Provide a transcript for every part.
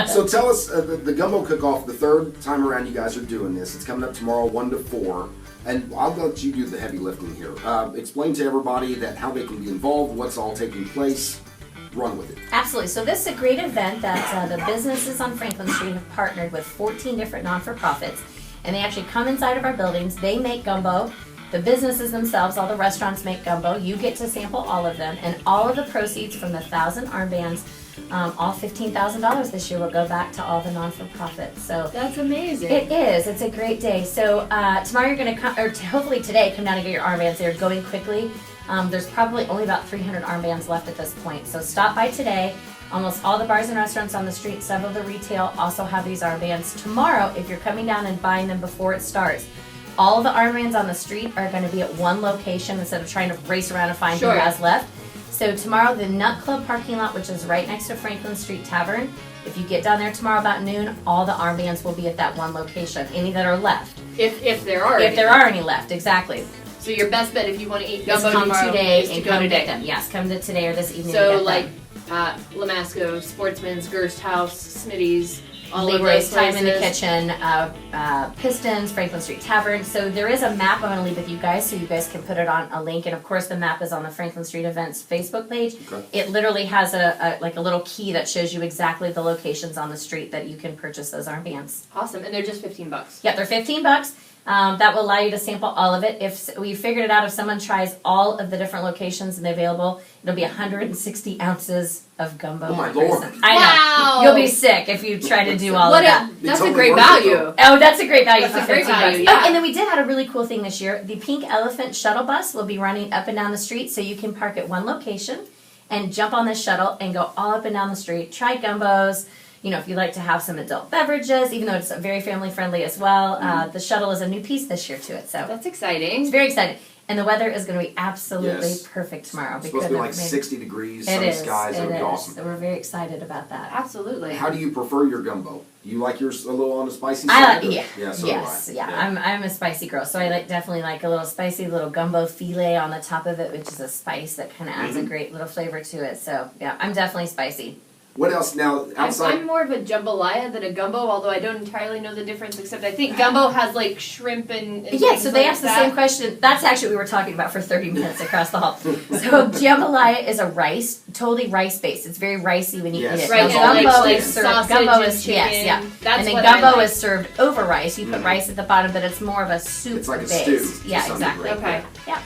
So tell us, the Gumbo Cook-Off, the third time around you guys are doing this. It's coming up tomorrow, 1 to 4. And I'll let you do the heavy lifting here. Explain to everybody that how they can be involved, what's all taking place. Run with it. Absolutely. So this is a great event that the businesses on Franklin Street have partnered with 14 different non-for-profits. And they actually come inside of our buildings. They make gumbo. The businesses themselves, all the restaurants make gumbo. You get to sample all of them. And all of the proceeds from the 1,000 armbands, all $15,000 this year will go back to all the non-for-profits. So that's amazing. It is. It's a great day. So tomorrow you're going to come, or hopefully today, come down and get your armbands. They're going quickly. There's probably only about 300 armbands left at this point. So stop by today. Almost all the bars and restaurants on the street, several of the retail also have these armbands. Tomorrow, if you're coming down and buying them before it starts, all of the armbands on the street are going to be at one location instead of trying to race around and find who has left. So tomorrow, the Nut Club parking lot, which is right next to Franklin Street Tavern, if you get down there tomorrow about noon, all the armbands will be at that one location, any that are left. If there are If there are any left, exactly. So your best bet if you want to eat gumbo come tomorrow today is to and go come today. get them. Yes, come to today or this evening. So to get like them. Lamasco, Sportsman's, Gerst House, Smitty's, all Leroy's of those Time in the places. Kitchen, Pistons, Franklin Street Tavern. So there is a map I'm going to leave with you guys so you guys can put it on a link. And of course the map is on the Franklin Street Events Facebook page. Okay. It literally has a little key that shows you exactly the locations on the street that you can purchase those armbands. Awesome, and they're just $15. Yep, they're $15. That will allow you to sample all of it. If we figured it out, if someone tries all of the different locations and they're available, it'll be 160 ounces of gumbo. Oh my per Lord. person. I know. Wow. You'll be sick if you try to do all of that. That's totally a great worth it, value. though. Oh, that's a great value That's for a great $15. value, Oh, yeah. and then we did have a really cool thing this year. The Pink Elephant Shuttle bus will be running up and down the street, so you can park at one location and jump on this shuttle and go all up and down the street. Try gumbos. You know, if you like to have some adult beverages, even though it's very family friendly as well. The shuttle is a new piece this year to it, so That's exciting. it's very exciting. And the weather is going to be absolutely Yes. perfect tomorrow. It's supposed to be like 60 degrees, It sunny is. skies. It'll be is. awesome. So we're very excited about that. Absolutely. How do you prefer your gumbo? You like yours a little on the spicy I side? like, Yeah, so yes, do I. yeah. I'm a spicy girl, so I definitely like a little spicy little gumbo filet on the top of it, which is a spice that kind of adds a great little flavor to it. So yeah, I'm definitely spicy. What else now outside? I'm more of a jambalaya than a gumbo, although I don't entirely know the difference, except I think gumbo has like shrimp and Yeah, so they like asked the that. same question. That's actually what we were talking about for 30 minutes across the hall. So jambalaya is a rice, totally rice based. It's very ricey when you Yes. eat it. Right, Now, and gumbo like is served. sausage Gumbo and is chicken. yes, yeah. That's and then what gumbo I like. is served over rice. You put rice at the bottom, but it's more of a soup. It's like a based. stew to Yeah, some exactly. degree. Okay. Yeah.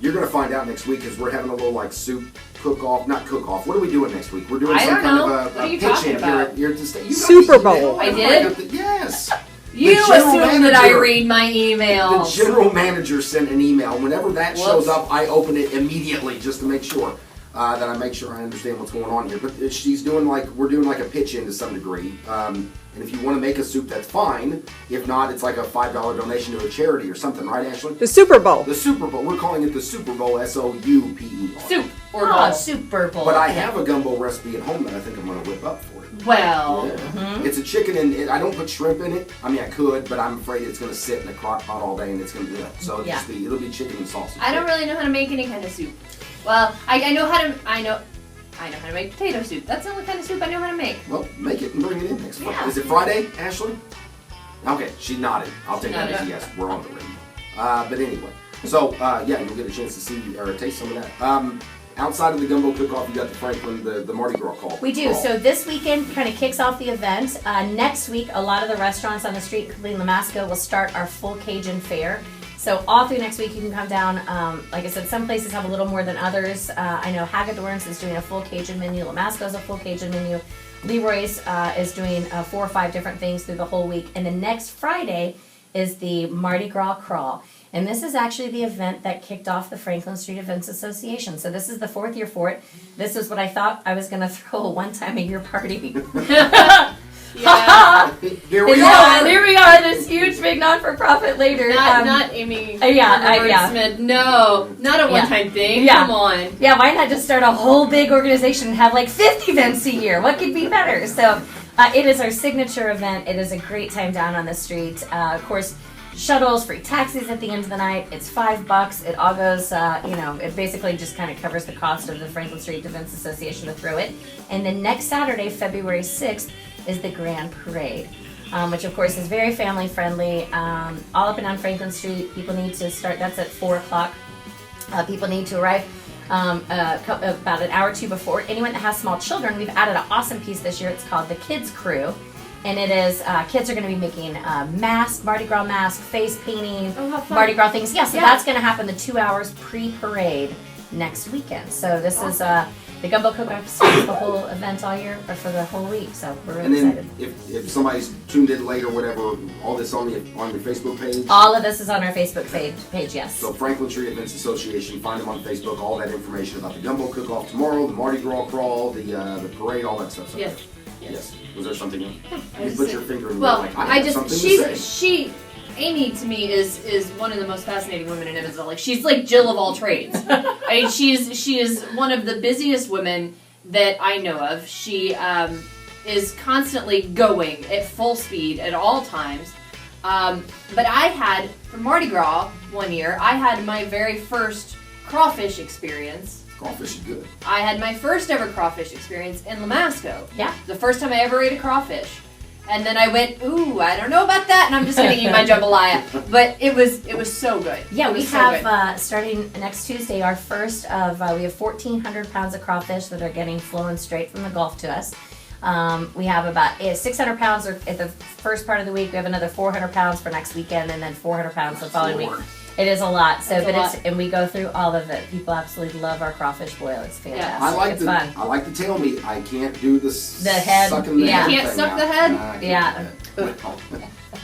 You're going to find out next week because we're having a little like soup cook-off, not cook-off. What are we doing next week? We're doing I some don't kind know. of What are a you pitch talking in about? here to stay. Super Bowl. I did? Yes. You The general assume that I manager- read my The emails. general manager sent an email. Whenever that shows Whoops. up, I open it immediately just to make sure that I make sure I understand what's going on here. But she's doing we're doing like a pitch in to some degree. And if you want to make a soup, that's fine. If not, it's like a $5 donation to a charity or something, right, Ashley? The Super Bowl. The Super Bowl. We're calling it the Super Bowl, SOUPER. Soup or Oh, bowl. Super Bowl. But I have a gumbo recipe at home that I think I'm going to whip up for it. Well, Yeah. It's a chicken and I don't put shrimp in it. I mean, I could, but I'm afraid it's going to sit in a crock pot all day and it's going to so it'll be chicken and sausage. I don't really know how to make any kind of soup. Well, I know how to how to make potato soup. That's the only kind of soup I know how to make. Well, make it and bring it in next Friday. Yeah. Is it Friday, Ashley? Okay, she nodded. I'll take that as a nodded. yes. We're on the radio. But anyway, so yeah, you'll get a chance to see or taste some of that. Outside of the Gumbo Cook-Off, you got the Franklin, the Mardi Gras call. We do. So this weekend kind of kicks off the event. Next week, a lot of the restaurants on the street, including Lamasco, will start our full Cajun fair. So all through next week, you can come down. Like I said, some places have a little more than others. I know Hagedorn's is doing a full Cajun menu. Lamasco's a full Cajun menu. Leroy's is doing 4 or 5 different things through the whole week. And the next Friday is the Mardi Gras Crawl. And this is actually the event that kicked off the Franklin Street Events Association. So this is the 4th year for it. This is what I thought I was going to throw a one-time-a-year party. Yeah. Here we Yeah, are. there we are. This huge, big non-for-profit later. Not Amy. yeah. Smith. No, not a one-time thing. Yeah. Come on. Yeah, why not just start a whole big organization and have like 50 events a year? What could be better? So it is our signature event. It is a great time down on the street. Of course, shuttles, free taxis at the end of the night. It's $5. It all goes, it basically just kind of covers the cost of the Franklin Street Events Association to throw it. And then next Saturday, February 6th, is the Grand Parade, which of course is very family friendly. All up and down Franklin Street. People need to start. That's at 4 o'clock. People need to arrive about an hour or two before. Anyone that has small children, we've added an awesome piece this year. It's called the Kids Crew. And it is, kids are going to be making masks, Mardi Gras masks, face painting, Mardi Gras things. Yeah, so that's going to happen the 2 hours pre-parade next weekend. So this is the Gumbo Cook-Off starts the whole event all year, or for the whole week. So we're really excited. If somebody's tuned in late or whatever, all this on your Facebook page? All of this is on our Facebook page, yes. So Franklin Street Events Association, find them on Facebook, all that information about the Gumbo Cook-Off tomorrow, the Mardi Gras crawl, the parade, all that stuff. Yes. Yes. Was there something else? You put your finger in the well, like, I have something to say. Amy to me is one of the most fascinating women in Evansville. Like she's like Jill of all trades. I mean, she is one of the busiest women that I know of. She is constantly going at full speed at all times. But I had for Mardi Gras one year, I had my very first crawfish experience. Crawfish is good. I had my first ever crawfish experience in Lamasco. Yeah. The first time I ever ate a crawfish. And then I went, ooh, I don't know about that, and I'm just going to eat my jambalaya. But it was so good. Yeah, we have, starting next Tuesday, our first of, we have 1,400 pounds of crawfish that are getting flown straight from the Gulf to us. We have about 600 pounds at the first part of the week. We have another 400 pounds for next weekend, and then 400 pounds the following week. It is a lot. So, and we go through all of it. People absolutely love our crawfish boil. It's fantastic. Yeah. I like the tail meat. I can't do the head. Sucking the head. You can't suck the head.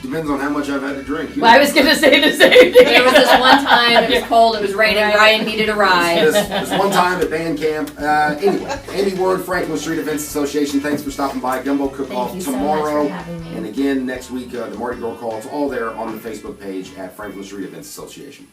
Depends on how much I've had to drink. Well, I was going to say the same thing. There was this one time, it was cold, it was raining, Ryan needed a ride. This one time at band camp. Anyway, Amy Ward, Franklin Street Events Association, thanks for stopping by. Gumbo Cook-Off tomorrow. So much for having me. And again, next week, the Mardi Gras call. It's all there on the Facebook page at Franklin Street Events Association.